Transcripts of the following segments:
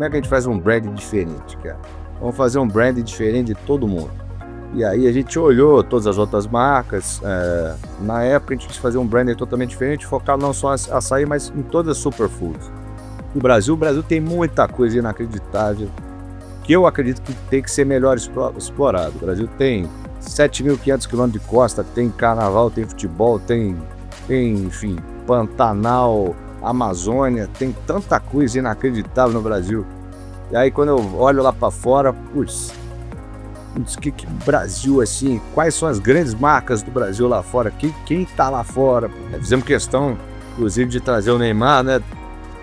como é que a gente faz um brand diferente, cara? Vamos fazer um brand diferente de todo mundo. E aí a gente olhou todas as outras marcas. Na época a gente quis fazer um brand totalmente diferente, focado não só em açaí, mas em todas as superfoods. O Brasil tem muita coisa inacreditável, que eu acredito que tem que ser melhor explorado. O Brasil tem 7.500 quilômetros de costa, tem carnaval, tem futebol, tem enfim, Pantanal, Amazônia, tem tanta coisa inacreditável no Brasil. E aí quando eu olho lá para fora, putz, que Brasil assim, quais são as grandes marcas do Brasil lá fora? Quem tá lá fora? Fizemos questão, inclusive, de trazer o Neymar, né?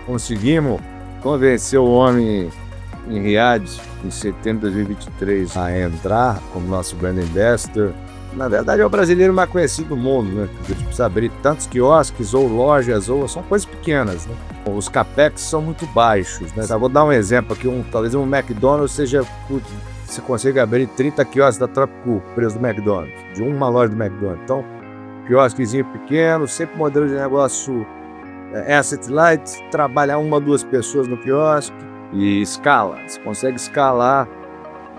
Conseguimos convencer o homem em Riad, em setembro de 2023, a entrar como nosso brand ambassador. Na verdade, é o brasileiro mais conhecido do mundo, né? A gente precisa abrir tantos quiosques ou lojas, ou são coisas pequenas, né? Os capex são muito baixos, né? Eu vou dar um exemplo aqui, talvez um McDonald's seja, você consegue abrir 30 quiosques da Tropical, preço do McDonald's, de uma loja do McDonald's. Então, quiosquezinho pequeno, sempre modelo de negócio asset light, trabalhar 1 ou 2 pessoas no quiosque e escala. Você consegue escalar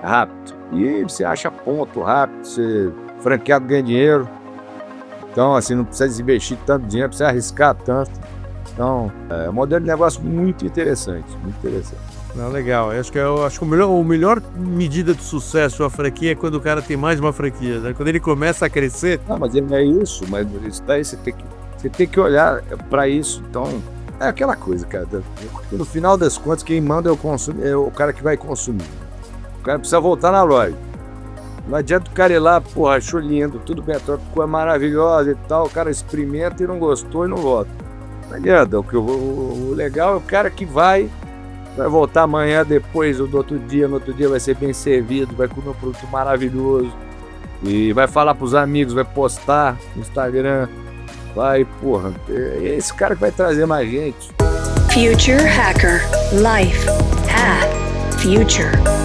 rápido. E você acha ponto rápido, você franqueado ganha dinheiro. Então, assim, não precisa investir tanto dinheiro, não precisa arriscar tanto. Então, é um modelo de negócio muito interessante, muito interessante. Não, legal. Eu acho que a melhor medida de sucesso de uma franquia é quando o cara tem mais de uma franquia, né? Quando ele começa a crescer. Não, mas é isso, mas isso daí você tem que olhar para isso. Então, é aquela coisa, cara. No final das contas, quem manda é o cara que vai consumir. O cara precisa voltar na loja. Não adianta o cara ir lá, porra, achou lindo, tudo bem, a troca é maravilhosa e tal, o cara experimenta e não gostou e não volta. Não adianta, o legal é o cara que vai voltar amanhã, depois, ou no outro dia vai ser bem servido, vai comer um produto maravilhoso e vai falar pros amigos, vai postar no Instagram, vai, porra, é esse cara que vai trazer mais gente. Future Hacker Life Path Future.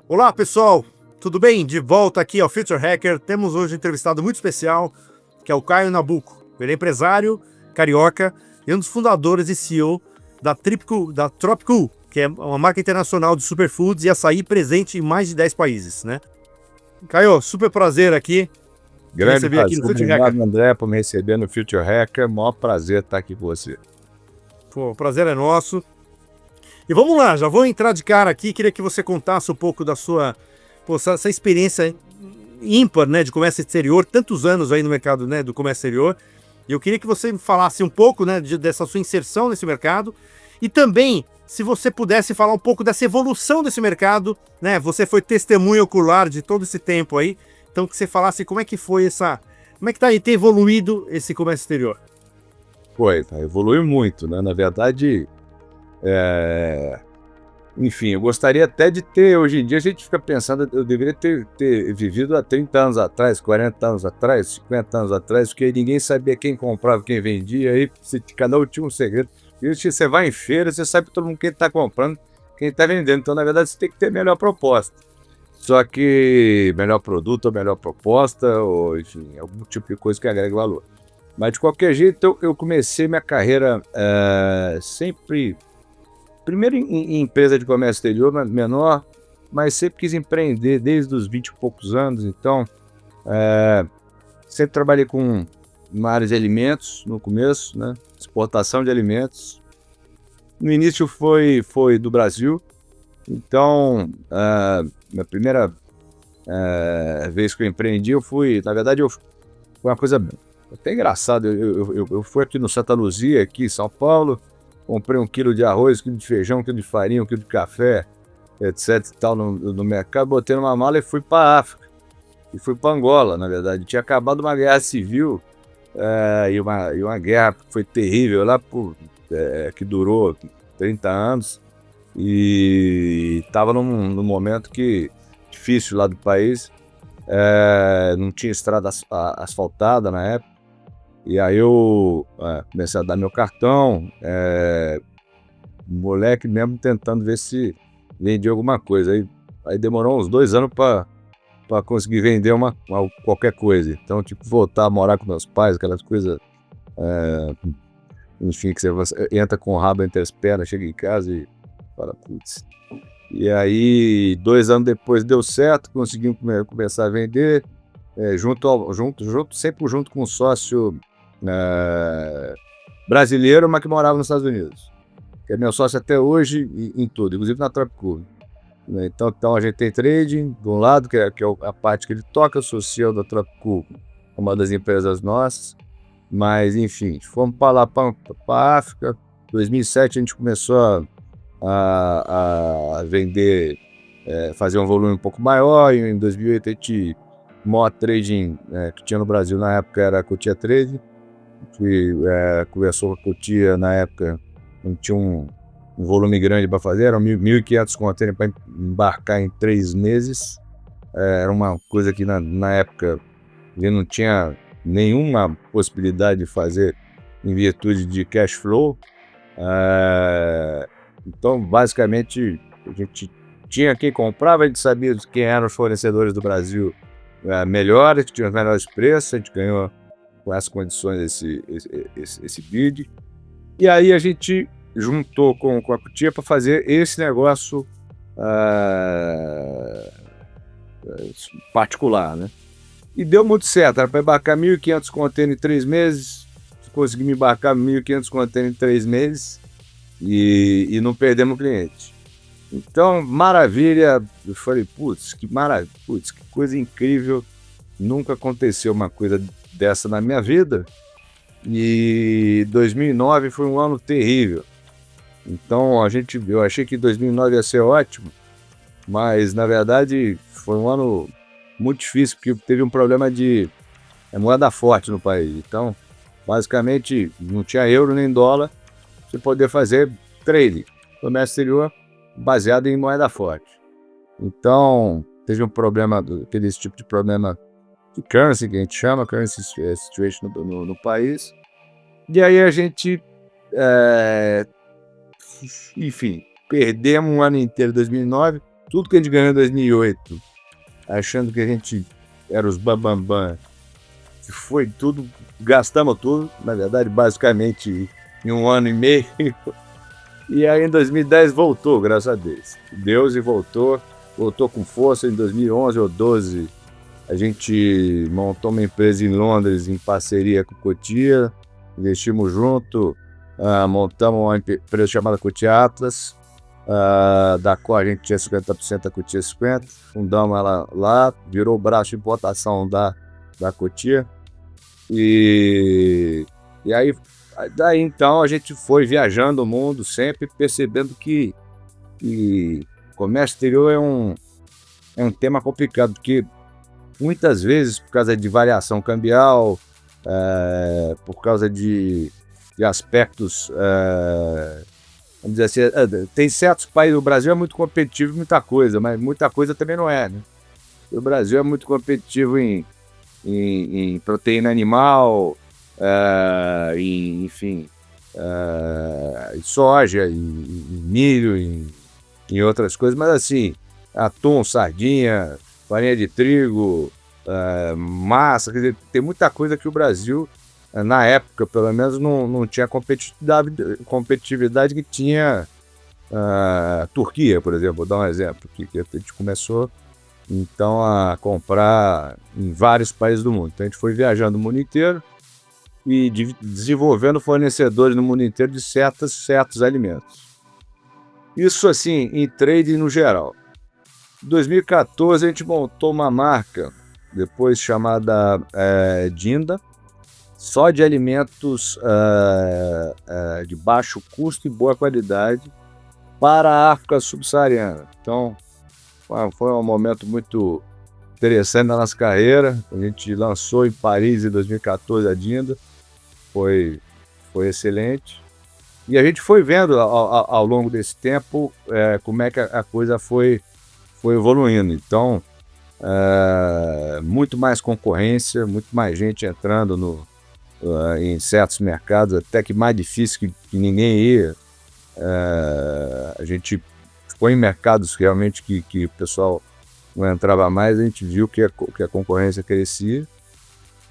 Olá, pessoal, tudo bem? De volta aqui ao Future Hacker. Temos hoje um entrevistado muito especial, que é o Caio Nabuco. Ele é empresário carioca e um dos fundadores e CEO da Tropical, que é uma marca internacional de superfoods e açaí presente em mais de 10 países, né? Caio, super prazer aqui. Grande prazer. Aqui no Future Hacker. André, por me receber no Future Hacker. Maior prazer estar aqui com você. Pô, o prazer é nosso. E vamos lá, já vou entrar de cara aqui. Queria que você contasse um pouco da sua essa experiência ímpar, né, de comércio exterior, tantos anos aí no mercado, né, do comércio exterior. E eu queria que você me falasse um pouco, né, dessa sua inserção nesse mercado e também, se você pudesse falar um pouco dessa evolução desse mercado, né? Você foi testemunha ocular de todo esse tempo aí, então que você falasse como é que foi como é que tem evoluído esse comércio exterior. Evoluiu muito, né? Na verdade, enfim, eu gostaria até de ter, hoje em dia a gente fica pensando, eu deveria ter vivido há 30 anos atrás, 40 anos atrás, 50 anos atrás, porque ninguém sabia quem comprava, quem vendia, aí cada um tinha um segredo. E você vai em feira, você sabe todo mundo quem está comprando, quem está vendendo. Então, na verdade, você tem que ter melhor proposta. Só que melhor produto ou melhor proposta, ou enfim, algum tipo de coisa que agrega valor. Mas, de qualquer jeito, eu comecei minha carreira sempre... Primeiro em empresa de comércio exterior, menor, mas sempre quis empreender desde os 20 e poucos anos. Então, sempre trabalhei na área de alimentos no começo, né? Exportação de alimentos. No início foi do Brasil. Então, minha primeira vez que eu empreendi, na verdade, foi uma coisa até engraçada. Eu fui aqui no Santa Luzia, aqui em São Paulo, comprei 1 quilo de arroz, 1 quilo de feijão, 1 quilo de farinha, 1 quilo de café, etc. e tal, no mercado, botei numa mala e fui para a África. E fui para Angola, na verdade. Tinha acabado uma guerra civil e uma guerra que foi terrível lá, que durou 30 anos. E estava num momento difícil lá do país. Não tinha estrada asfaltada na época. E aí eu comecei a dar meu cartão, moleque mesmo tentando ver se vendia alguma coisa. Aí demorou uns 2 anos para conseguir vender qualquer coisa. Então, tipo, voltar a morar com meus pais, aquelas coisas Enfim, que você entra com o rabo entre as pernas, chega em casa e fala, putz. E aí, 2 anos depois deu certo, conseguimos começar a vender, sempre junto com um sócio brasileiro, mas que morava nos Estados Unidos. Que é meu sócio até hoje em tudo, inclusive na Tropicul. Então a gente tem trading, de um lado, que é a parte que ele toca, social da Tropicul, uma das empresas nossas. Mas, enfim, fomos para lá, para a África. Em 2007 a gente começou a vender, fazer um volume um pouco maior. E em 2008 a gente, o maior trading que tinha no Brasil na época era a Cotia Trade. A gente conversou com a Cotia na época, não tinha um volume grande para fazer, eram 1.500 contêineres para embarcar em 3 meses. Era uma coisa que na época a gente não tinha nenhuma possibilidade de fazer em virtude de cash flow. Então, basicamente, a gente tinha quem comprava, a gente sabia quem eram os fornecedores do Brasil melhores, que tinham os melhores preços, a gente ganhou com essas condições esse bid. E aí a gente juntou com a Cotia para fazer esse negócio particular, né? E deu muito certo, era para embarcar 1.500 contêineres em 3 meses, conseguimos embarcar 1.500 contêineres em 3 meses e não perdemos o cliente. Então, maravilha, eu falei, putz, que coisa incrível, nunca aconteceu uma coisa dessa na minha vida. E 2009 foi um ano terrível. Então eu achei que 2009 ia ser ótimo, mas na verdade foi um ano muito difícil, porque teve um problema de moeda forte no país. Então, basicamente, não tinha euro nem dólar, você poder fazer trading, comércio exterior, baseado em moeda forte. Então, teve um problema, aquele tipo de problema de currency, que a gente chama, currency situation no país. E aí a gente, enfim, perdemos um ano inteiro, 2009, tudo que a gente ganhou em 2008, achando que a gente era os bambambam, foi tudo, gastamos tudo, na verdade, basicamente em um ano e meio. E aí em 2010 voltou, graças a Deus, e voltou com força. Em 2011 ou 2012, a gente montou uma empresa em Londres, em parceria com Cotia, investimos junto, montamos uma empresa chamada Cotia Atlas, da qual a gente tinha 50%, a Cotia 50%, fundamos ela lá, virou o braço de importação da Cotia. E aí, daí então a gente foi viajando o mundo sempre, percebendo que comércio exterior é um tema complicado, porque muitas vezes, por causa de variação cambial, por causa de aspectos, vamos dizer assim, tem certos países, o Brasil é muito competitivo em muita coisa, mas muita coisa também não é, né? O Brasil é muito competitivo em proteína animal, enfim, em soja, em milho, em outras coisas, mas assim, atum, sardinha, farinha de trigo, massa, quer dizer, tem muita coisa que o Brasil, na época, pelo menos, não tinha competitividade que tinha a Turquia, por exemplo, vou dar um exemplo, que a gente começou então a comprar em vários países do mundo. Então a gente foi viajando o mundo inteiro e desenvolvendo fornecedores no mundo inteiro de certos alimentos. Isso assim, em trade no geral. Em 2014 a gente montou uma marca, depois chamada Dinda, só de alimentos de baixo custo e boa qualidade para a África subsaariana. Então, foi um momento muito interessante na nossa carreira. A gente lançou em Paris em 2014 a Dinda, foi excelente. E a gente foi vendo ao longo desse tempo como é que a coisa foi evoluindo. Então, muito mais concorrência, muito mais gente entrando em certos mercados, até que mais difícil que ninguém ia. A gente foi em mercados realmente que o pessoal não entrava mais, a gente viu que a concorrência crescia.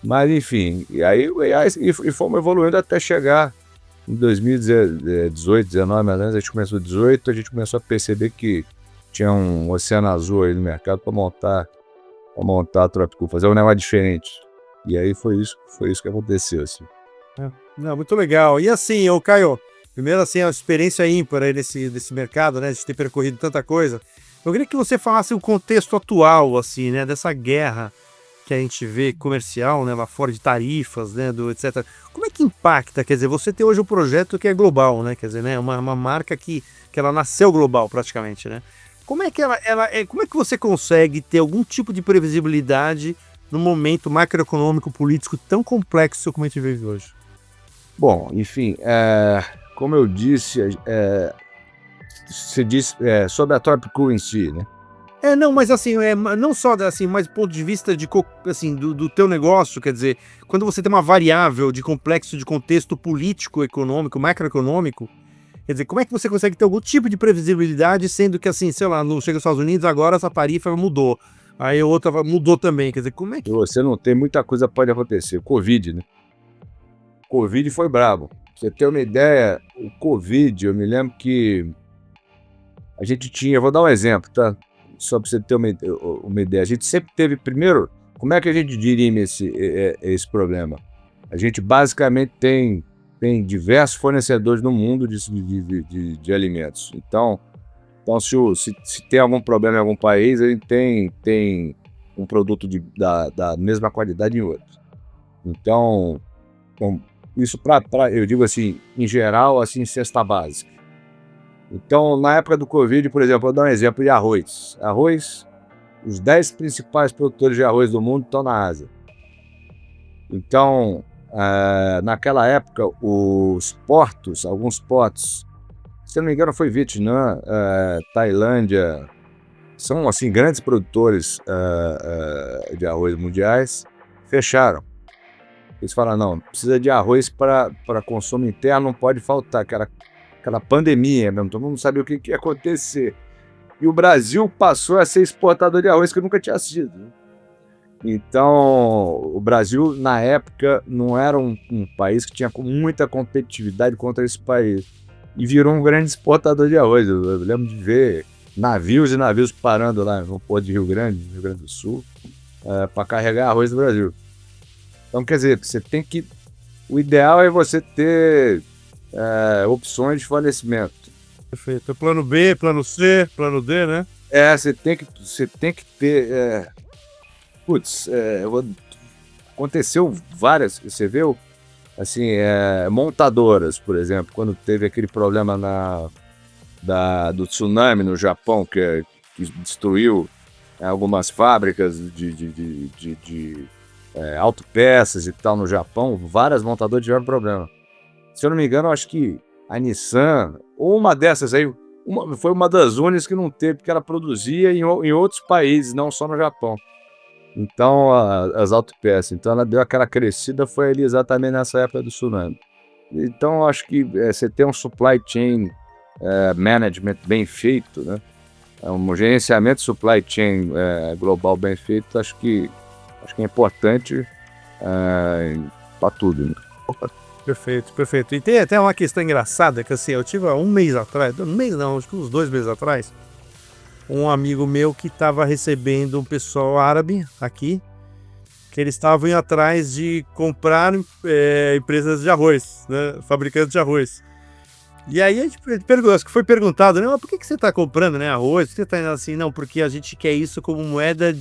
Mas enfim, e fomos evoluindo até chegar em 2018, 19, mais ou menos, a gente começou 18, a gente começou a perceber que tinha um oceano azul aí no mercado para montar a Tropicool, fazer um negócio diferente. E aí foi isso que aconteceu, assim. Não, muito legal. E assim, ô Caio, primeiro assim, a experiência ímpar aí desse mercado, né, de ter percorrido tanta coisa. Eu queria que você falasse o contexto atual, assim, né, dessa guerra que a gente vê comercial, né, lá fora de tarifas, né, etc. Como é que impacta? Quer dizer, você tem hoje um projeto que é global, né, quer dizer, né, uma marca que ela nasceu global praticamente, né? Como é que como é que você consegue ter algum tipo de previsibilidade num momento macroeconômico político tão complexo como a gente vive hoje? Bom, enfim, como eu disse, você disse sobre a Tropicool em si, né? Não, mas assim, não só assim, mas do ponto de vista assim, do teu negócio, quer dizer, quando você tem uma variável de complexo de contexto político, econômico, macroeconômico, quer dizer, como é que você consegue ter algum tipo de previsibilidade, sendo que assim, sei lá, chega nos Estados Unidos, agora essa tarifa mudou, aí a outra mudou também, quer dizer, como é que... Se você não tem, muita coisa pode acontecer. Covid, né? Covid foi brabo. Pra você ter uma ideia, o Covid, eu me lembro que a gente tinha, vou dar um exemplo, tá? Só para você ter uma ideia. A gente sempre teve, primeiro, como é que a gente dirime esse problema? A gente basicamente tem diversos fornecedores no mundo de alimentos. Então se tem algum problema em algum país, a gente tem um produto da mesma qualidade em outro. Então, isso eu digo assim, em geral, assim, cesta básica. Então, na época do Covid, por exemplo, vou dar um exemplo de arroz. Os 10 principais produtores de arroz do mundo estão na Ásia. Então, naquela época, alguns portos, se não me engano foi Vietnã, Tailândia, são assim grandes produtores de arroz mundiais, fecharam. Eles falaram, não, precisa de arroz para consumo interno, não pode faltar, aquela pandemia mesmo, todo mundo não sabia o que ia acontecer. E o Brasil passou a ser exportador de arroz que nunca tinha sido. Então, o Brasil, na época, não era um país que tinha muita competitividade contra esse país. E virou um grande exportador de arroz. Eu lembro de ver navios e navios parando lá no porto de Rio Grande do Sul, para carregar arroz do Brasil. Então, quer dizer, o ideal é você ter opções de fornecimento. Perfeito. Plano B, plano C, plano D, né? Você tem que ter... aconteceu várias, você viu? Assim, montadoras, por exemplo, quando teve aquele problema do tsunami no Japão, que destruiu algumas fábricas de autopeças e tal no Japão, várias montadoras tiveram problema. Se eu não me engano, acho que a Nissan, ou uma dessas aí, foi uma das únicas que não teve, porque ela produzia em outros países, não só no Japão. Então, as autopeças. Então, ela deu aquela crescida, foi ali exatamente nessa época do tsunami. Então, acho que você tem um supply chain management bem feito, né? Um gerenciamento supply chain global bem feito, acho que é importante para tudo, né? Perfeito, perfeito. E tem até uma questão engraçada, que assim, eu tive há um mês atrás, acho que uns 2 meses atrás, um amigo meu que estava recebendo um pessoal árabe aqui, que eles estavam indo atrás de comprar empresas de arroz, né, fabricantes de arroz. E aí a gente acho que foi perguntado, né, mas por que você está comprando, né, arroz? Por que você está indo assim? Não, porque a gente quer isso como moeda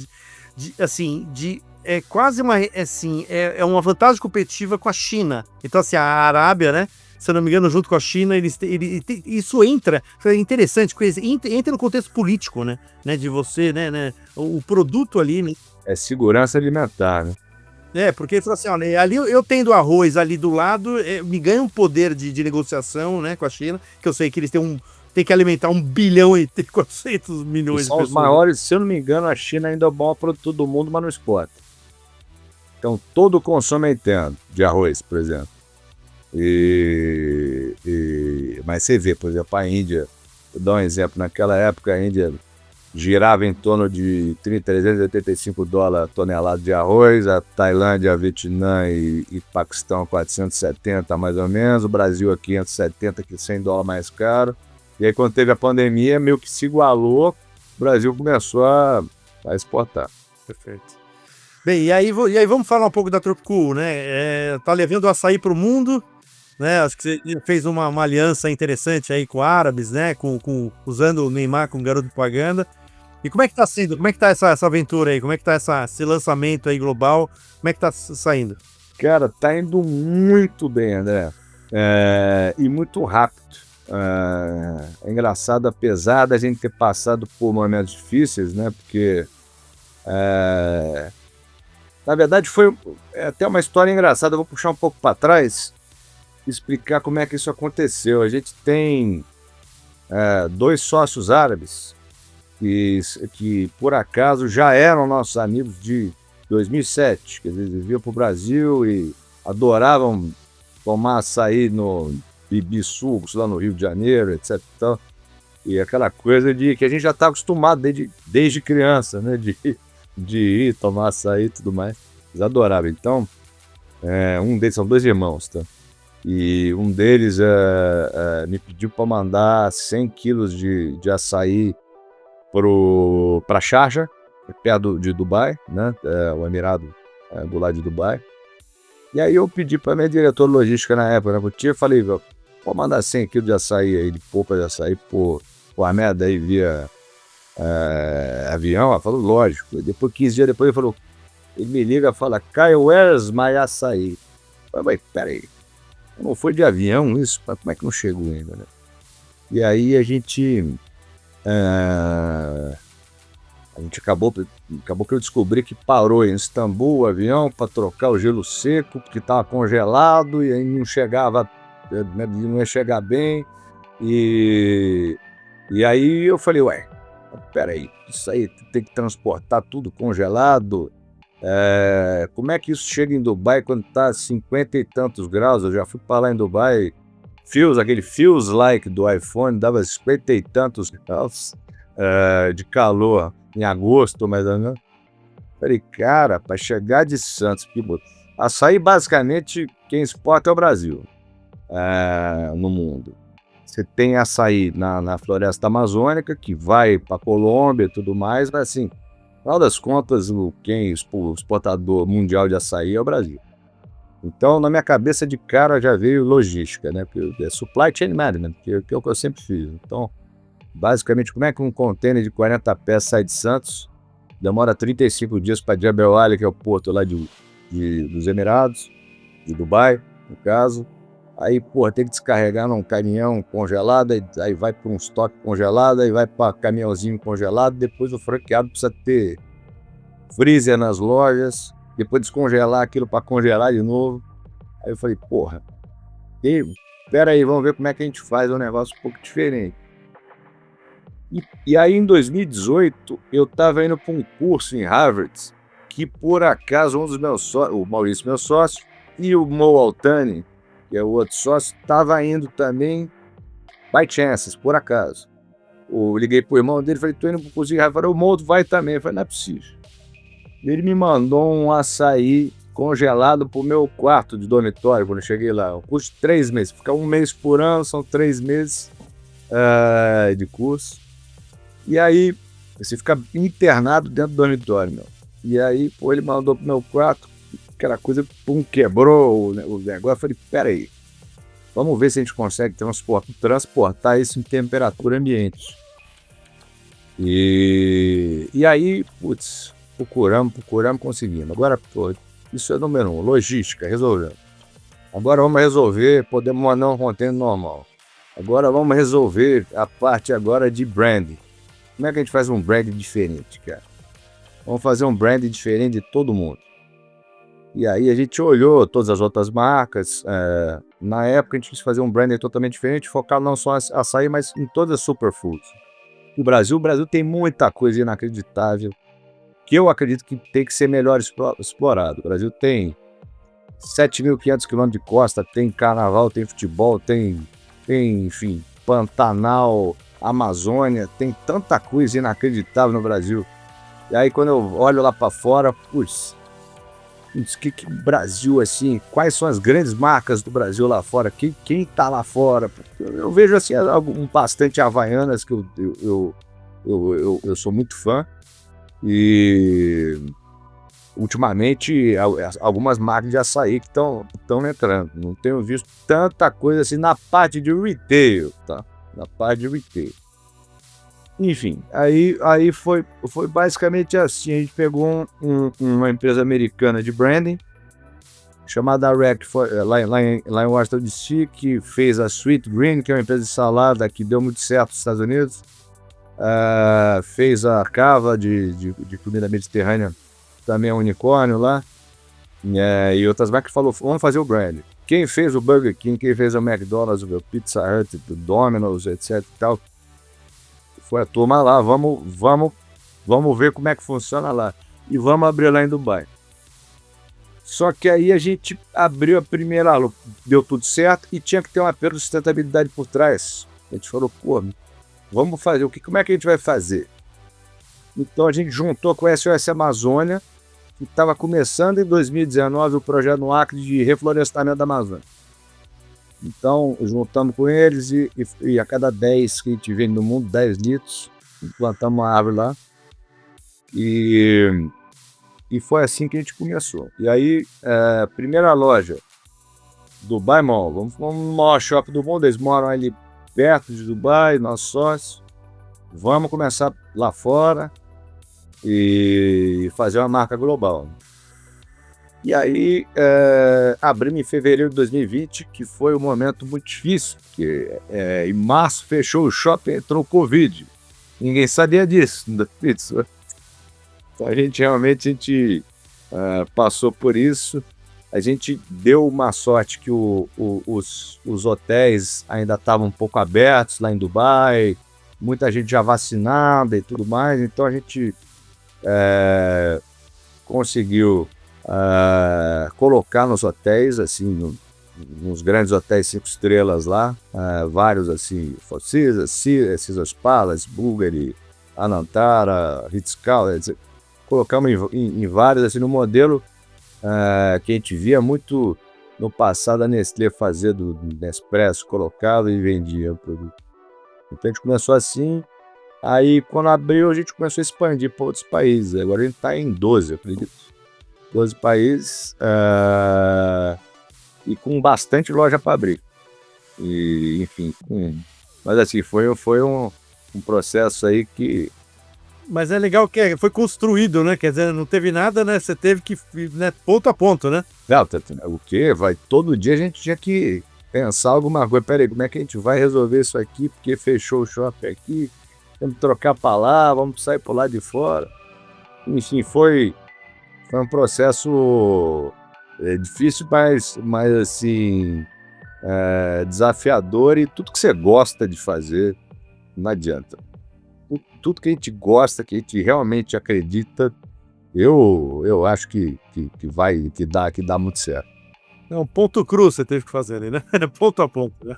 quase uma, assim, uma vantagem competitiva com a China. Então, assim, a Arábia, né, se eu não me engano, junto com a China, isso entra, é interessante, entra no contexto político, né, de você, né, o produto ali, né. É segurança alimentar, né? Porque ele falou assim, olha, ali eu tendo arroz ali do lado, me ganha um poder de negociação, né, com a China, que eu sei que eles têm que alimentar 1 bilhão e 400 milhões de pessoas. São os maiores, se eu não me engano, a China ainda é o maior produtor do mundo, mas não exporta. Então, todo o consumo é interno, de arroz, por exemplo. Mas você vê, por exemplo, a Índia, vou dar um exemplo, naquela época a Índia girava em torno de $385 a tonelada de arroz, a Tailândia, Vietnã e Paquistão 470 mais ou menos, o Brasil a 570, que $100 mais caro. E aí quando teve a pandemia, meio que se igualou, o Brasil começou a exportar. Perfeito. Bem, e aí vamos falar um pouco da Tropicool, né? Tá levando o açaí para o mundo, né? Acho que você fez uma aliança interessante aí com árabes, né? Usando o Neymar como garoto de propaganda. E como é que tá sendo? Como é que tá essa aventura aí? Como é que tá esse lançamento aí global? Como é que tá saindo? Cara, tá indo muito bem, André. E muito rápido. É engraçado, apesar da gente ter passado por momentos difíceis, né? Porque, na verdade, foi até uma história engraçada. Eu vou puxar um pouco para trás e explicar como é que isso aconteceu. A gente tem 2 sócios árabes que por acaso já eram nossos amigos de 2007, que eles viviam para o Brasil e adoravam tomar açaí no Bibi Sucos, lá no Rio de Janeiro, etc. E aquela coisa de que a gente já está acostumado desde criança, né? De ir tomar açaí e tudo mais. Eles adoravam. Então, um deles, são 2 irmãos, tá? E um deles me pediu para mandar 100 quilos de açaí para Sharjah, perto de Dubai, né? O Emirado do lado de Dubai. E aí eu pedi para minha diretora logística na época, né? Eu falei, vou mandar 100 quilos de açaí aí, de polpa de açaí por Ahmed aí via avião. Ela falou, lógico. Depois, 15 dias depois, ele me liga e fala, Caio, where's my açaí? Eu falei, peraí, não foi de avião isso? Como é que não chegou ainda, né? E aí a gente acabou que eu descobri que parou em Istambul o avião para trocar o gelo seco, porque estava congelado e aí não chegava, não ia chegar bem. E aí eu falei, peraí, isso aí tem que transportar tudo congelado. Como é que isso chega em Dubai quando está 50 e tantos graus? Eu já fui para lá em Dubai. Aquele feels like do iPhone dava 50 e tantos graus de calor em agosto, mais ou menos. Falei, cara, para chegar de Santos, açaí basicamente quem exporta é o Brasil no mundo. Você tem açaí na floresta amazônica, que vai para Colômbia e tudo mais, mas assim, no final das contas, o exportador mundial de açaí é o Brasil. Então, na minha cabeça, de cara, já veio logística, né? Porque supply chain management, que é o que eu sempre fiz. Então, basicamente, como é que um container de 40 pés sai de Santos, demora 35 dias para Jebel Ali, que é o porto lá dos Emirados, de Dubai, no caso. Aí, tem que descarregar num caminhão congelado, aí vai para um estoque congelado, aí vai para caminhãozinho congelado, depois o franqueado precisa ter freezer nas lojas, depois descongelar aquilo para congelar de novo. Aí eu falei, espera aí, vamos ver como é que a gente faz um negócio um pouco diferente. E aí em 2018 eu estava indo para um curso em Harvard, que por acaso um dos meus sócios, o Maurício, meu sócio, e o Mo Altani, que é o outro sócio, estava indo também by chances, por acaso. Eu liguei pro irmão dele, falei, tô indo pro curso em Harvard, o Mo vai também. Eu falei, não é possível. Ele me mandou um açaí congelado pro meu quarto de dormitório quando eu cheguei lá. Um curso de 3 meses. Fica 1 mês por ano, são 3 meses de curso. E aí, você fica internado dentro do dormitório, meu. E aí, ele mandou pro meu quarto, aquela coisa, quebrou o negócio. Eu falei, peraí, vamos ver se a gente consegue transportar isso em temperatura ambiente. E aí, procuramos, conseguimos. Agora, isso é número 1, logística, resolvemos. Agora vamos resolver, podemos mandar um container normal. Agora vamos resolver a parte agora de branding. Como é que a gente faz um brand diferente, cara? Vamos fazer um brand diferente de todo mundo. E aí a gente olhou todas as outras marcas. Na época a gente quis fazer um brand totalmente diferente, focar não só em açaí, mas em todas as superfoods. O Brasil tem muita coisa inacreditável que eu acredito que tem que ser melhor explorado. O Brasil tem 7.500 quilômetros de costa, tem carnaval, tem futebol, tem enfim, Pantanal, Amazônia, tem tanta coisa inacreditável no Brasil. E aí quando eu olho lá para fora, putz, que Brasil assim, quais são as grandes marcas do Brasil lá fora? Quem tá lá fora? Eu vejo assim bastante Havaianas, que eu sou muito fã, e ultimamente algumas marcas de açaí que estão entrando. Não tenho visto tanta coisa assim na parte de retail, tá? Na parte de retail. Enfim, aí foi basicamente assim. A gente pegou uma empresa americana de branding chamada Rec, lá em Washington DC, que fez a Sweet Green, que é uma empresa de salada que deu muito certo nos Estados Unidos. Fez a Cava de comida mediterrânea, também é um unicórnio lá. E outras marcas falou, vamos fazer o brand. Quem fez o Burger King, quem fez o McDonald's, o Pizza Hut, o Domino's, etc e tal, foi a turma lá, vamos ver como é que funciona lá. E vamos abrir lá em Dubai. Só que aí a gente abriu a primeira aula, deu tudo certo e tinha que ter uma perda de sustentabilidade por trás. A gente falou, pô, vamos fazer, como é que a gente vai fazer? Então a gente juntou com a SOS Amazônia, que estava começando em 2019 o projeto no Acre de reflorestamento da Amazônia. Então, juntamos com eles e a cada 10 que a gente vende no mundo, 10 litros, plantamos uma árvore lá. E foi assim que a gente começou. E aí, primeira loja, Dubai Mall. Vamos no maior shopping do mundo, eles moram ali perto de Dubai, nossos sócios. Vamos começar lá fora e fazer uma marca global. E aí, abrimos em fevereiro de 2020, que foi um momento muito difícil, porque em março fechou o shopping, entrou o Covid. Ninguém sabia disso. Então a gente passou por isso. A gente deu uma sorte que os hotéis ainda estavam um pouco abertos lá em Dubai, muita gente já vacinada e tudo mais, então a gente conseguiu colocar nos hotéis, assim, nos grandes hotéis 5 estrelas lá, vários assim, Four Seasons, Caesars Palace, Bulgari, Anantara, Ritz-Carlton, colocamos em vários, assim, no modelo que a gente via muito no passado a Nestlé fazer do Nespresso, colocava e vendia o produto. Então a gente começou assim, aí quando abriu a gente começou a expandir para outros países, agora a gente está em 12, eu acredito. 12 países e com bastante loja para abrir. E, enfim, mas assim, foi um processo aí que... Mas é legal que foi construído, né? Quer dizer, não teve nada, né? Você teve que, né, ponto a ponto, né? Não, o quê? Todo dia a gente tinha que pensar alguma coisa. Peraí, como é que a gente vai resolver isso aqui? Porque fechou o shopping aqui, temos que trocar para lá, vamos sair por lá de fora. Enfim, foi um processo difícil, mas assim, desafiador, e tudo que você gosta de fazer, não adianta. Tudo que a gente gosta, que a gente realmente acredita, eu acho que dá muito certo. É um ponto cru você teve que fazer ali, né? Ponto a ponto, né?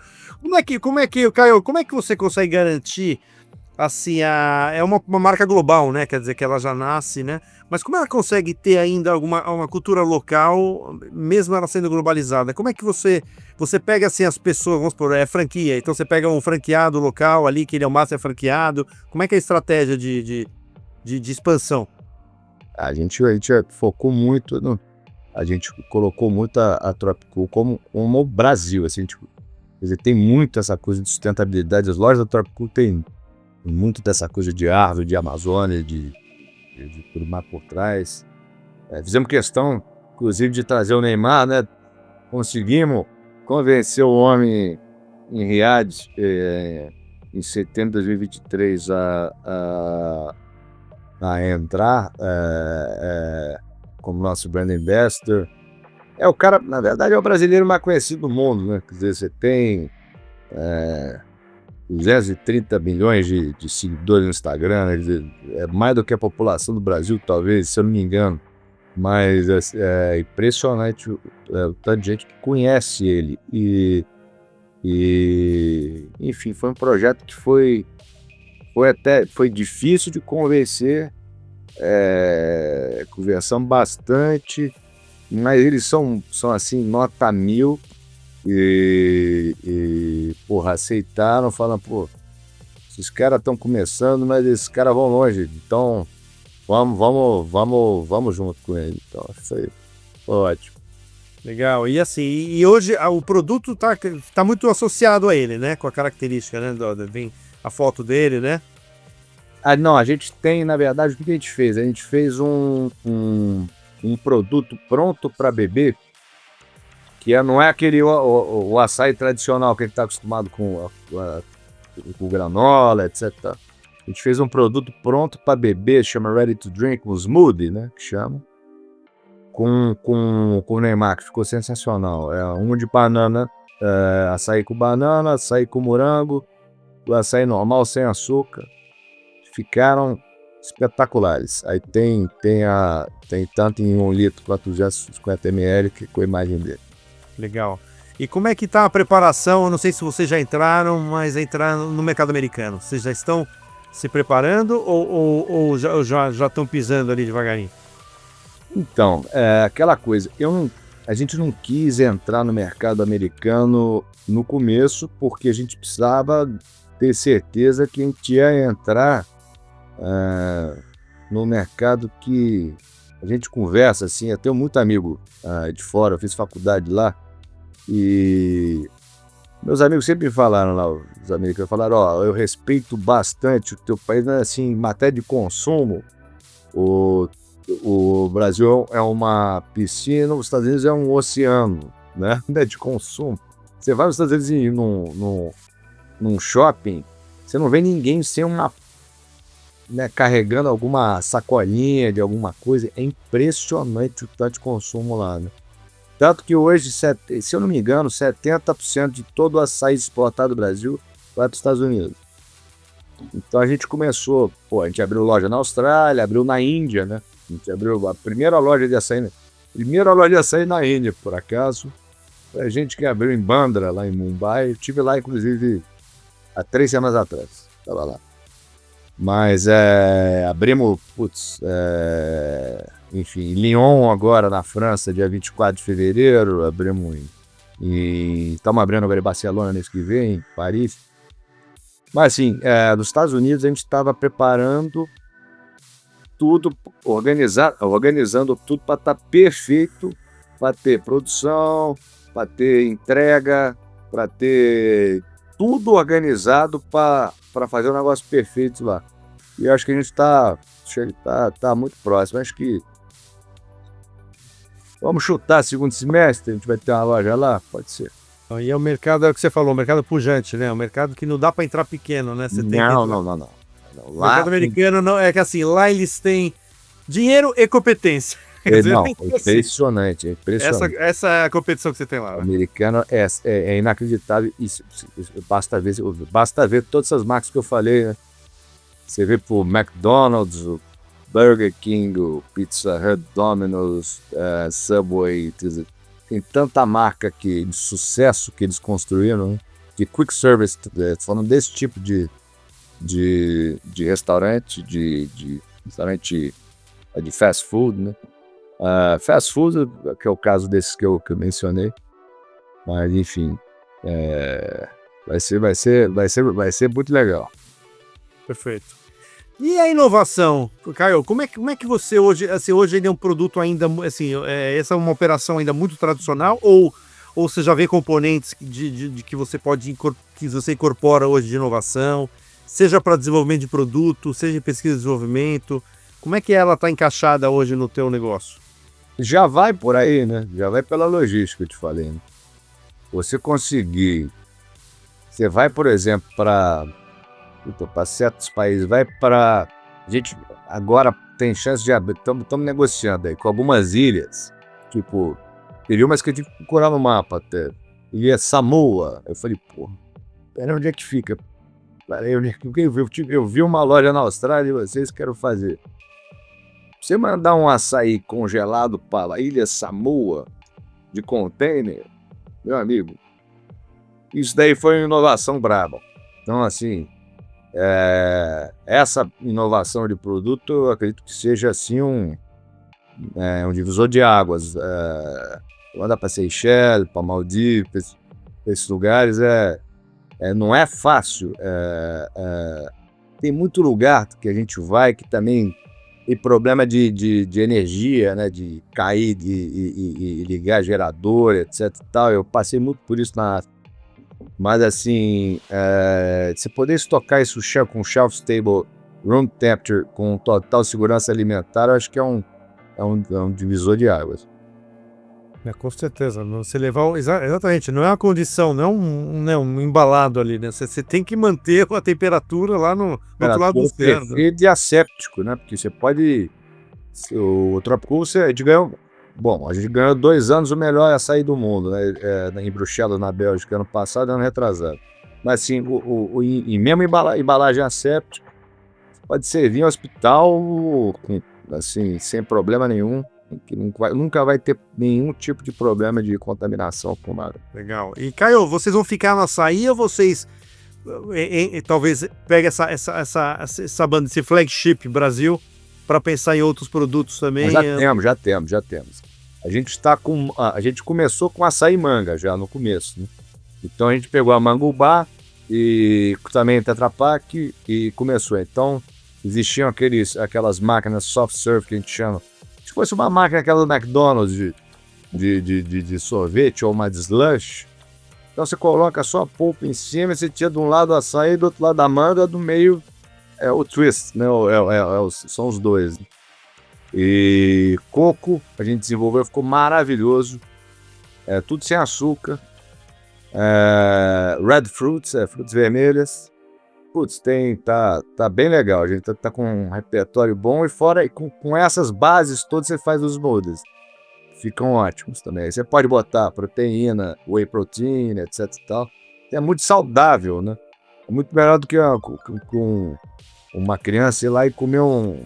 Caio, como é que você consegue garantir, assim, é uma marca global, né? Quer dizer que ela já nasce, né? Mas como ela consegue ter ainda uma cultura local, mesmo ela sendo globalizada? Como é que você pega, assim, as pessoas, vamos supor, franquia, então você pega um franqueado local ali, que ele é o master franqueado, como é que é a estratégia de expansão? A gente focou muito a gente colocou muito a Tropicool como o Brasil, assim, tipo, quer dizer, tem muito essa coisa de sustentabilidade, as lojas da Tropicool tem muito dessa coisa de árvore, de Amazônia, de tudo mais por trás. Fizemos questão, inclusive, de trazer o Neymar, né? Conseguimos convencer o homem em Riad, em setembro de 2023, a entrar como nosso brand ambassador. O cara, na verdade, é o brasileiro mais conhecido do mundo, né? Quer dizer, você tem 230 milhões de seguidores no Instagram, é mais do que a população do Brasil, talvez, se eu não me engano. Mas é impressionante o tanto de gente que conhece ele. E E, enfim, foi um projeto que foi difícil de convencer, conversamos bastante, mas eles são assim, nota 1000 porra, aceitaram, falam, pô, esses caras estão começando, mas esses caras vão longe, então vamos junto com ele. Então, isso aí foi ótimo. Legal. E assim, e hoje o produto tá muito associado a ele, né? Com a característica, né? Vem a foto dele, né? Ah, não, a gente tem, na verdade, o que a gente fez? A gente fez um produto pronto para beber, que não é aquele o açaí tradicional que a gente está acostumado com granola, etc. A gente fez um produto pronto para beber, chama Ready to Drink, um smoothie, né, que chama, com o Neymar, que ficou sensacional. É um de banana, açaí com banana, açaí com morango, o açaí normal sem açúcar. Ficaram espetaculares. Aí tem tanto em 1 litro quanto 250 ml, que com a imagem dele. Legal. E como é que tá a preparação? Eu não sei se vocês já entraram, mas entraram no mercado americano. Vocês já estão se preparando ou já estão pisando ali devagarinho? Então, aquela coisa, a gente não quis entrar no mercado americano no começo, porque a gente precisava ter certeza que a gente ia entrar no mercado que a gente conversa, assim. Eu tenho muito amigo de fora, eu fiz faculdade lá, e meus amigos sempre me falaram lá, os americanos falaram, eu respeito bastante o teu país, mas assim, em matéria de consumo, o Brasil é uma piscina, os Estados Unidos é um oceano, né, de consumo. Você vai nos Estados Unidos e num shopping, você não vê ninguém sem uma, né, carregando alguma sacolinha de alguma coisa. É impressionante o tanto de consumo lá, né? Tanto que hoje, se eu não me engano, 70% de todo o açaí exportado do Brasil vai para os Estados Unidos. Então a gente começou, a gente abriu loja na Austrália, abriu na Índia, né? A gente abriu a primeira loja de açaí na Índia, por acaso. A gente que abriu em Bandra, lá em Mumbai. Eu estive lá, inclusive, há 3 semanas atrás. Estava lá. Mas abrimos, enfim, em Lyon agora, na França, dia 24 de fevereiro. Abrimos estamos abrindo agora em Barcelona mês que vem, em Paris. Mas assim, nos Estados Unidos a gente estava preparando tudo, organizando tudo para estar perfeito, para ter produção, para ter entrega, para ter tudo organizado para fazer o negócio perfeito lá. E eu acho que a gente tá muito próximo. Acho que vamos chutar segundo semestre, a gente vai ter uma loja lá, pode ser. E é o mercado, é o que você falou, o mercado pujante, né? O mercado que não dá para entrar pequeno, né? Você tem que Não. O mercado americano não, é que assim, lá eles têm dinheiro e competência. Quer dizer, Não, então, assim, impressionante. essa é a competição que você tem lá. O Né? americano é inacreditável. Isso, basta ver todas essas marcas que eu falei, né? Você vê pro McDonald's, o Burger King, o Pizza Hut, Domino's, Subway. Tem tanta marca de sucesso que eles construíram, né? De quick service, falando desse tipo de restaurante, de restaurante de fast food, né? Fast food, que é o caso desses que eu mencionei, mas enfim, vai ser muito legal. Perfeito. E a inovação, Caio, como é que você hoje, assim, hoje ele é um produto ainda, assim, essa é uma operação ainda muito tradicional, ou você já vê componentes de que você que você incorpora hoje de inovação, seja para desenvolvimento de produto, seja em pesquisa e desenvolvimento, como é que ela está encaixada hoje no teu negócio? Já vai por aí, né? Já vai pela logística, eu te falei, né? Você vai, por exemplo, para certos países, a gente agora tem chance de abrir, estamos negociando aí com algumas ilhas, tipo, teve umas que eu tive que procurar no mapa até, Ilha Samoa. Eu falei, pera, onde é que fica? Eu vi uma loja na Austrália e vocês querem fazer. Você mandar um açaí congelado para a Ilha Samoa de container, meu amigo, Isso daí foi uma inovação braba. Então, assim, essa inovação de produto, eu acredito que seja, assim, um divisor de águas. Andar para Seychelles, para Maldivas, esses lugares, não é fácil. Tem muito lugar que a gente vai que também tem problema de energia, né? De cair e ligar gerador, etc. Tal. Eu passei muito por isso na África. Mas, assim, você poder estocar isso com shelf stable, room temperature, com total segurança alimentar, eu acho que é um divisor de águas. Com certeza. Você levar. Exatamente, não é uma condição, não é um embalado ali, né? Você tem que manter a temperatura lá no outro lado do oceano. Perfeito e asséptico, né? Porque você pode. O Tropicus, a gente ganhou 2 anos o melhor açaí do mundo, né? Em Bruxelas, na Bélgica, ano passado, ano retrasado. Mas, assim, e mesmo embalagem asséptica, pode servir em hospital, assim, sem problema nenhum. Que nunca vai ter nenhum tipo de problema de contaminação com nada. Legal. E, Caio, vocês vão ficar no açaí ou vocês talvez peguem essa banda, esse flagship Brasil, para pensar em outros produtos também? Já temos. A gente começou com açaí manga já no começo, né? Então a gente pegou a Mangubá e também Tetra Pak e começou. Então existiam aquelas máquinas soft serve que a gente chama. Se fosse uma máquina aquela do McDonald's de sorvete ou uma de slush, então você coloca só a polpa em cima, você tira de um lado o açaí, do outro lado a manga, do meio o twist, né? São os dois. E coco a gente desenvolveu, ficou maravilhoso. Tudo sem açúcar. Red fruits, frutas vermelhas. Putz, tá bem legal. A gente tá com um repertório bom e fora e com essas bases todas você faz os moldes. Ficam ótimos também. Você pode botar proteína, whey protein, etc e tal. É muito saudável, né? É muito melhor do que com uma criança ir lá e comer um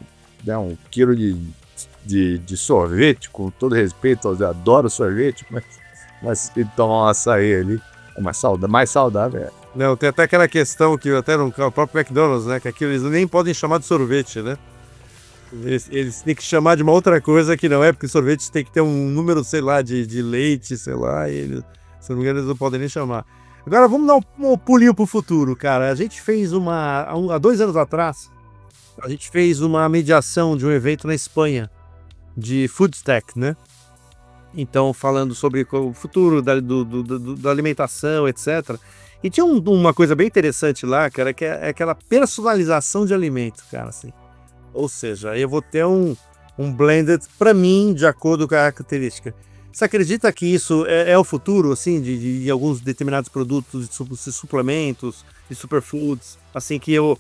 quilo de sorvete, com todo respeito, eu adoro sorvete, mas tomar um açaí ali é mais saudável. Não, tem até aquela questão que até no próprio McDonald's, né? Que aquilo eles nem podem chamar de sorvete, né? Eles têm que chamar de uma outra coisa que não é, porque sorvete tem que ter um número, sei lá, de leite, sei lá, e eles, se não me engano, eles não podem nem chamar. Agora vamos dar um pulinho pro futuro, cara. A gente fez há 2 anos atrás, a gente fez uma mediação de um evento na Espanha, de Food Tech, né? Então, falando sobre o futuro da alimentação, etc. E tinha uma coisa bem interessante lá, cara, que é aquela personalização de alimento, cara, assim. Ou seja, eu vou ter um blended, para mim, de acordo com a característica. Você acredita que isso é o futuro, assim, de alguns determinados produtos, de suplementos, de superfoods, assim, que eu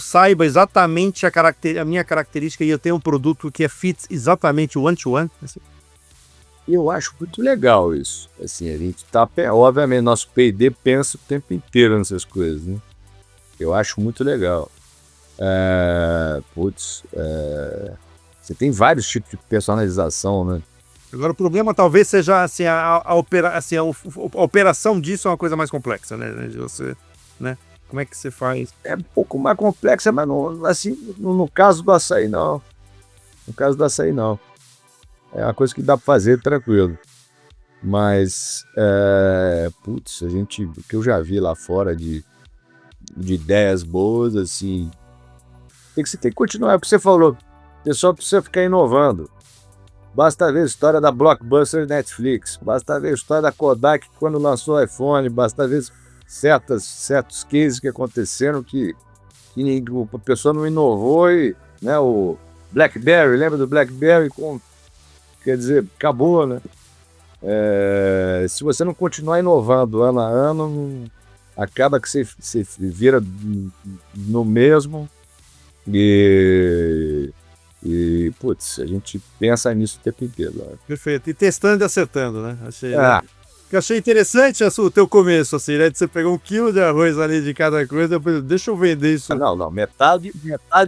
saiba exatamente a minha característica e eu tenho um produto que fits exatamente one-to-one? Assim? Eu acho muito legal isso. Assim, a gente obviamente, nosso P&D pensa o tempo inteiro nessas coisas, né? Eu acho muito legal. Você tem vários tipos de personalização, né? Agora, o problema talvez seja assim, a operação disso é uma coisa mais complexa, né? De você, né? Como é que você faz? É um pouco mais complexa, mas no caso do açaí, não. No caso do açaí, não. É uma coisa que dá para fazer tranquilo. Mas, o que eu já vi lá fora de ideias boas, assim, você tem que continuar, é o que você falou. O pessoal precisa ficar inovando. Basta ver a história da Blockbuster Netflix, basta ver a história da Kodak quando lançou o iPhone, basta ver certos cases que aconteceram que a pessoa não inovou e, né, o BlackBerry, lembra do BlackBerry? Quer dizer, acabou, né? Se você não continuar inovando ano a ano, acaba que você vira no mesmo e, putz, a gente pensa nisso o tempo inteiro. Né? Perfeito. E testando e acertando, né? Achei interessante o teu começo, assim, né? De você pegar 1 quilo de arroz ali de cada coisa, deixa eu vender isso. Não, metade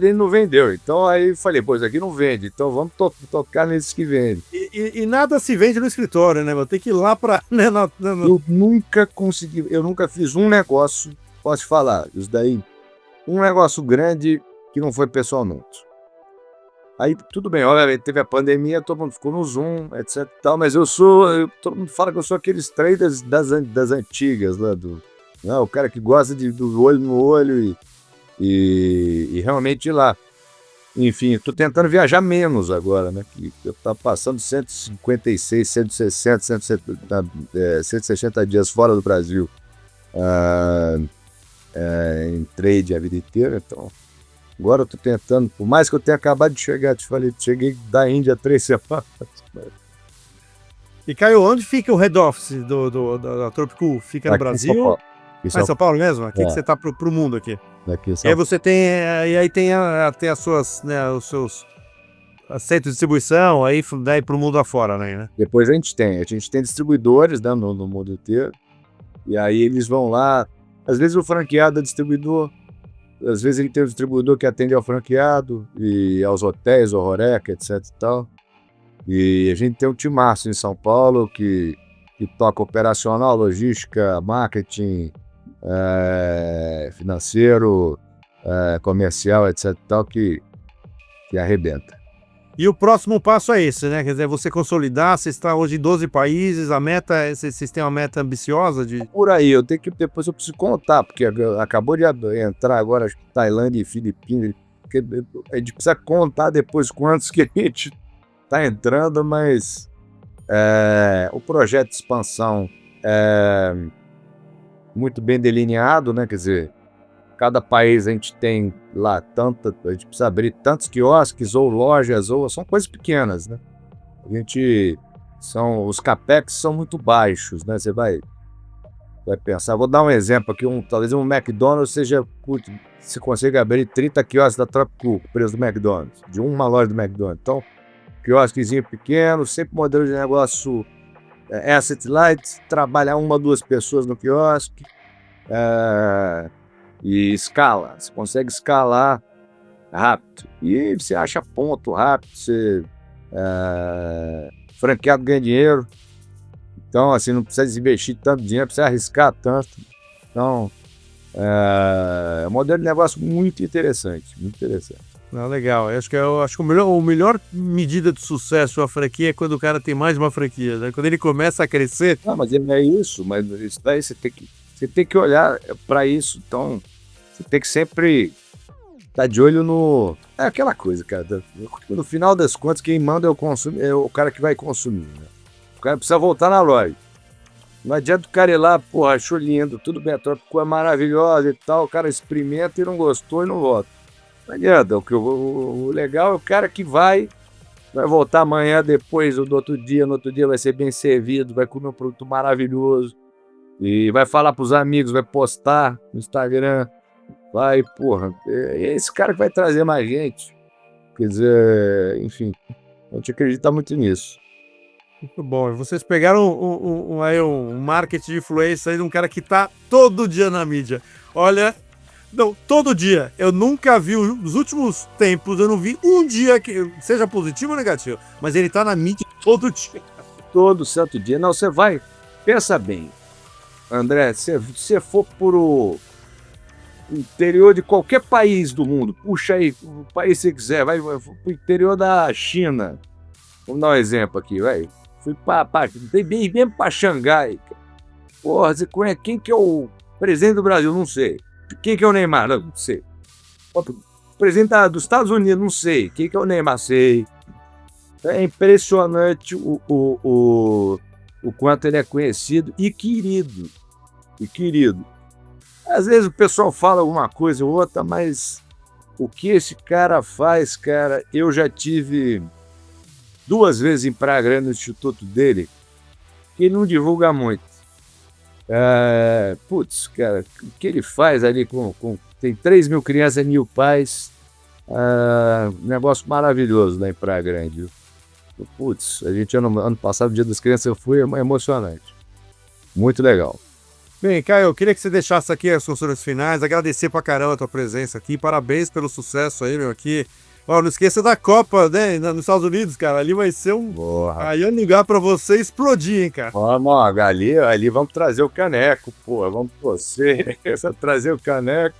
ele não vendeu. Então aí falei, isso aqui não vende, então vamos tocar nesses que vendem. E nada se vende no escritório, né, meu? Tem que ir lá pra... Né, Eu nunca consegui, eu nunca fiz um negócio, posso te falar, isso daí, um negócio grande que não foi pessoalmente. Aí, tudo bem, obviamente, teve a pandemia, todo mundo ficou no Zoom, etc e tal, mas todo mundo fala que eu sou aqueles traders das antigas, lá não, o cara que gosta do olho no olho e realmente ir lá. Enfim, estou tentando viajar menos agora, né? Que eu tava passando 156, 160, 160 dias fora do Brasil em trade a vida inteira, então... Agora eu tô tentando, por mais que eu tenha acabado de chegar, te falei, cheguei da Índia há 3 semanas. E Caio, onde fica o head office da Tropicool? Fica no Aqui em Brasil? São Paulo. Em São Paulo mesmo? Aqui É. que você tá pro mundo aqui. Aqui em E São aí você tem, e aí tem as suas, né, os seus centros de distribuição aí daí pro mundo afora, né? Depois a gente tem distribuidores, né, no mundo inteiro, e aí eles vão lá, às vezes o franqueado é distribuidor, às vezes ele tem um distribuidor que atende ao franqueado e aos hotéis, ao Horeca, etc e tal. E a gente tem um timaço em São Paulo que toca operacional, logística, marketing, financeiro, comercial, etc e tal, que arrebenta. E o próximo passo é esse, né? Quer dizer, você consolidar, você está hoje em 12 países, a meta, vocês têm uma meta ambiciosa de... Por aí, depois eu preciso contar, porque acabou de entrar agora, acho que Tailândia e Filipinas, a gente precisa contar depois quantos que a gente está entrando, mas o projeto de expansão é muito bem delineado, né? Quer dizer, cada país a gente tem lá a gente precisa abrir tantos quiosques ou lojas, ou são coisas pequenas, né? Os capex são muito baixos, né? Você vai pensar, vou dar um exemplo aqui, talvez um McDonald's seja, você consegue abrir 30 quiosques da Tropicool, o preço do McDonald's, de uma loja do McDonald's. Então, quiosquezinho pequeno, sempre modelo de negócio asset light, trabalhar 1 ou 2 pessoas no quiosque, e escala, você consegue escalar rápido, e você acha ponto rápido, franqueado ganha dinheiro, então assim, não precisa investir tanto dinheiro, não precisa arriscar tanto, então é um modelo de negócio muito interessante, muito interessante. Não, legal, eu acho que o melhor medida de sucesso de uma franquia é quando o cara tem mais de uma franquia, né? Quando ele começa a crescer... Não, mas é isso, mas isso daí você tem que olhar para isso, então você tem que sempre estar de olho no... É aquela coisa, cara, no final das contas quem manda é o cara que vai consumir, né? O cara precisa voltar na loja, não adianta o cara ir lá, porra, achou lindo, tudo bem, a Tropicool é maravilhosa e tal, o cara experimenta e não gostou e não volta. Não adianta, o legal é o cara que vai voltar amanhã, depois, no outro dia vai ser bem servido, vai comer um produto maravilhoso, e vai falar pros amigos, vai postar no Instagram, vai, porra, é esse cara que vai trazer mais gente. Quer dizer, enfim, a gente acredita muito nisso. Muito bom, vocês pegaram um marketing de influência aí de um cara que tá todo dia na mídia. Olha, não, todo dia, eu nunca vi, nos últimos tempos, eu não vi um dia que seja positivo ou negativo, mas ele tá na mídia todo dia. Todo santo dia, não, você vai, pensa bem, André, se você for pro interior de qualquer país do mundo, puxa aí, o país que você quiser, vai pro interior da China, vamos dar um exemplo aqui, vai, fui bem mesmo pra Xangai, porra, você conhece quem que é o presidente do Brasil? Não sei. Quem que é o Neymar? Não sei. O presidente dos Estados Unidos? Não sei. Quem que é o Neymar? Sei. É impressionante o quanto ele é conhecido e querido. Às vezes o pessoal fala alguma coisa ou outra, mas o que esse cara faz, cara, eu já tive 2 vezes em Praia Grande no instituto dele, que ele não divulga muito. Putz, cara, o que ele faz ali tem 3 mil crianças, 1.000 pais, um negócio maravilhoso lá em Praia Grande, viu? Putz, a gente ano passado, Dia das Crianças, eu fui, é emocionante, muito legal. Bem, Caio, eu queria que você deixasse aqui as considerações finais, agradecer pra caramba a tua presença aqui, parabéns pelo sucesso aí, meu, aqui, Ó, não esqueça da Copa, né, nos Estados Unidos, cara. Ali vai ser um... Porra. Aí é um lugar pra você explodir, hein, cara. Vamos, ó, ali vamos trazer o caneco, pô. Vamos você trazer o caneco.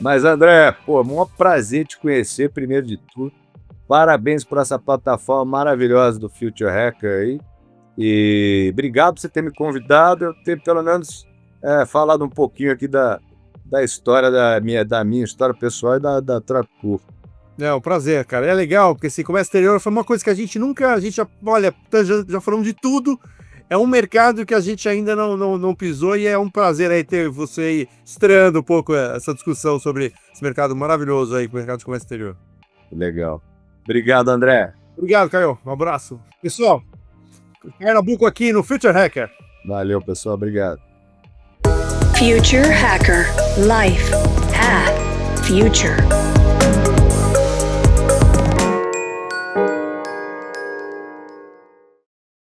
Mas, André, pô, maior prazer te conhecer, primeiro de tudo. Parabéns por essa plataforma maravilhosa do Future Hacker aí. E obrigado por você ter me convidado. Eu ter pelo menos falado um pouquinho aqui da história da minha história pessoal e da Tracur. É um prazer, cara. É legal, porque assim, comércio exterior foi uma coisa que a gente já, olha, já falamos de tudo. É um mercado que a gente ainda não pisou e é um prazer aí ter você aí estreando um pouco essa discussão sobre esse mercado maravilhoso aí, o mercado de comércio exterior. Legal. Obrigado, André. Obrigado, Caio. Um abraço. Pessoal, Caio Nabuco aqui no Future Hacker. Valeu, pessoal. Obrigado. Future Hacker. Life. Path. Future.